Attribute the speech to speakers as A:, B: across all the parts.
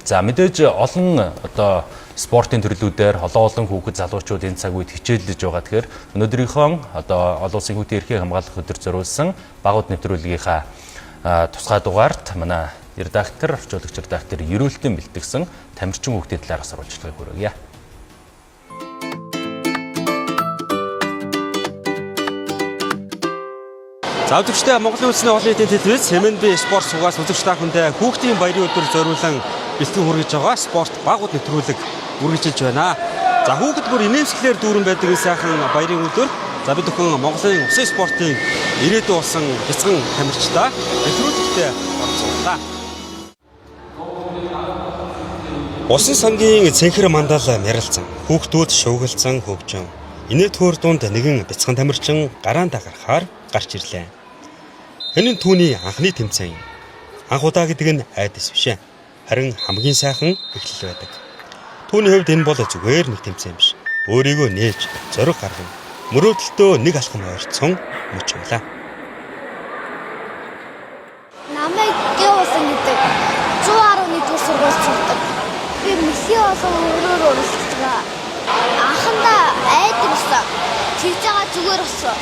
A: За мэдээж олон одоо спортын төрлүүдээр олон хүүхэд залуучууд энэ цаг үед хичээллэж байгаа. Тэгэхээр өнөөдрийнхөө одоо олон улсын хүүхдийн эрхийг хамгаалах өдөр зориулсан багууд нэвтрүүлгийнхаа тусгай дугаарт манай редактор, орчуулагч редактор Ерөөлтөн бэлтгэсэн тамирчин хүүхдийн талаар бас оруулжлагыг хүргье.
B: За үзэгчдээ Монголын улсын олон нийтийн телевиз MNB спорт суугаас үзэгч та бүхэндээ хүүхдийн баярын өдөр зориулан бэлтгэн хүргэж байгаа спорт багууд нэвтрүүлэг үргэлжилж байна. За хүүхэд бүр инээмсэглэлээр дүүрэн байдаг энэ сайхан баярын өдөр. За бид бүхэн Монголын усын спортын ирээдүйн болсон бяцхан тамирчдаа нэвтрүүлэгтээ оролцууллаа. Усан сангийн цэнхэр мандал мярилцсан, хүүхдүүд шуугилсан хөгжин. Инээдхүүр дунд нэгэн бяцхан тамирчин гараандаа гарахаар гарч ирлээ. Энэ нь түүний анхны тэмцээн. Анх удаа гэдэг нь айдас биш ээ. Харин хамгийн сайхан эхлэл байдаг. Түүний хувьд энэ бол зүгээр нэг тэмцээн биш. Өөрийгөө нээж, зориг гарган, мөрөөдөлтөө нэг алхам ойрцсон мөчүүлээ.
C: Намайг Гэвсэн гэдэг 111-р сургуульд сурдаг. Би мөсий болон өөрөөр уралддаг. Анхандаа айдаг байсан. Тэгж байгаа зүгээр болсон.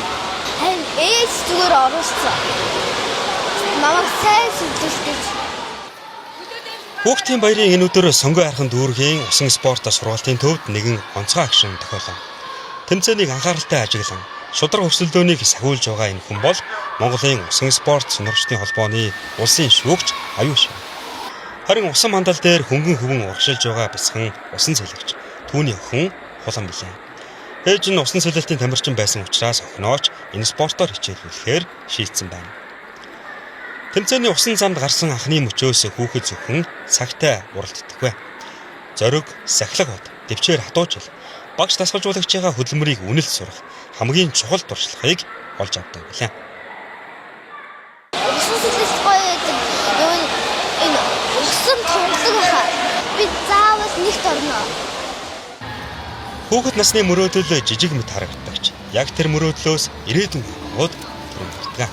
C: Харин ээж зүгээр оруулсан. Намайг сайн сүлжүүлдэг.
B: Хүүхдийн баярын энэ өдөр сонгой хайрхан дүүргийн усан спорт сургуулийн төвд нэгэн онцгой агшин тохиолов. Тэмцээнийг анхааралтай ажиглан шудраг өрсөлдөөнийг сахиулж байгаа энэ хүн бол Монголын усан спорт сонирхчдын холбооны улсын шүүгч Аюуш. Харин усан мандал дээр хөнгөн урагшилж байгаа бяцхан усан цэлэгч. Түүний охин Хулан билээ. Ээж нь усан цэлэлтийн тамирчин байсан учраас охинооч энэ спортоор хичээллэхээр шийдсэн байна. Тэмцээний усан замд гарсан анхны мөчөөс хүүхэд зөвхөн цагтай уралддаггүй. Зориг, сахилга бод, дэвчээр хатуужил, багш дасгалжуулагчийн хөдөлмөрийг үнэлж сурах хамгийн чухал туршлагыг олж авдаг билээ.
C: Усан цэлэлт гоё гэдэг энэ усан тунгалаг хаа. Би заавал нэгт орно.
B: Хүүхэд насны мөрөөдөл жижиг мэт харагддагч. Яг тэр мөрөөдлөөс ирээдүйн хавууд төрөлддөг.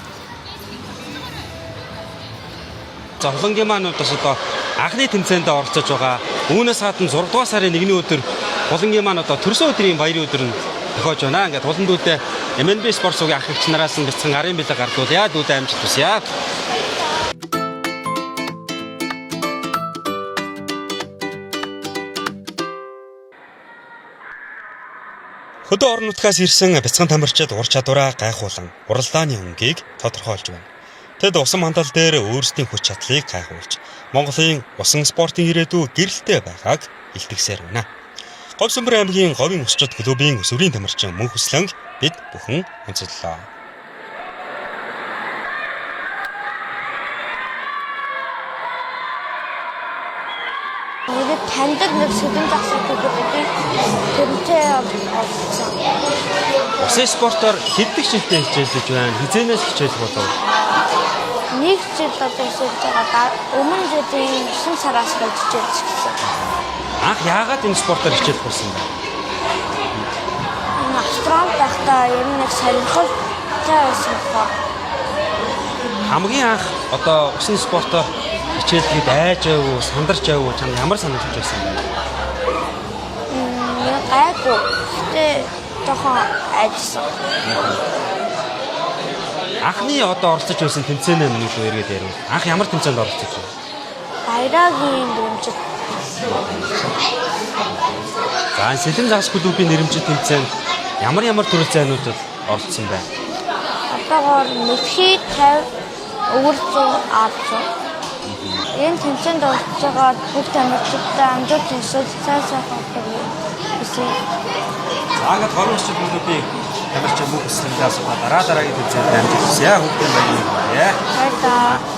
B: За Хулангийн маань бас одоо анхны тэмцээнд оролцож байгаа. Үүнээс гадна 6 дугаар сарын 1-ний өдөр Хулангийн маань одоо төрсөн өдрийн баярын өдөр нь тохиож байна. Ингээд хуландуудаа MNB спорт суугийн ах эгч нараас нь бяцхан арын бэлэг гардуулъя. Дүүдээ амжилт хүсье. Хөдөө орон нутгаас ирсэн бяцхан тамирчид ур чадвараа гайхуулан уралдааны өнгийг тодорхойлж байна. Тэд усан мандал дээр өөрсдийн хүч чадлыг гайхуулж Монголын усан спортын ирээдүй гэрэлтэй байгааг илтгэсээр байна. Говьсөнбөр аймгийн Говийн усчид клубын өсвөрийн тамирчин Мөн Хүслэнг бид бүхэн онцлоо.
C: Ингээд таньдаг нэг сэдэн засаг гэдэг тэмцээ болсон.
B: Усан спортоор хэддэг жилдээ хичээлж байна? Хизээнээс хичээлэх болов?
C: Нэг жил одоо хичээлж байгаа. Өмнө жилийн 9 сараас хичээлж гисэн.
B: Анх яагаад энэ спортоор хичээлэх болсон бэ?
C: Австралид байхдаа ер нь нэг сонирхолтой байсан болохоор.
B: Хамгийн анх одоо усан спортоор хичээлгээд айж аваа, сандарч аваа чам ямар санагдаж байсан бэ?
C: Гайгүй. Тэ тохон айжсан.
B: Анхны одоо оролцож байсан тэмцээнээ минь юу эргээд ярив. Анх ямар тэмцээнд оролцож вэ?
C: Баярагийн нэрмжид.
B: За Сэлэн загас клубын нэрмжид тэмцээнд ямар төрөл зайнуудад оролцсон бэ?
C: Одоогоор нэвхий 50 өвөрцөн авсан. Энэ тэмцээнд оролцож байгаа бүх тамирчидтай амжилт хүсэж сайхан хавдаг гэсэн.
B: Ангад хорон усчид клубын тамирчин Мөн Хүслэнгээс дараагийн тэмцээнд амжилт хүсье. Хүүхдийн баярын баяр.
C: Баярлалаа.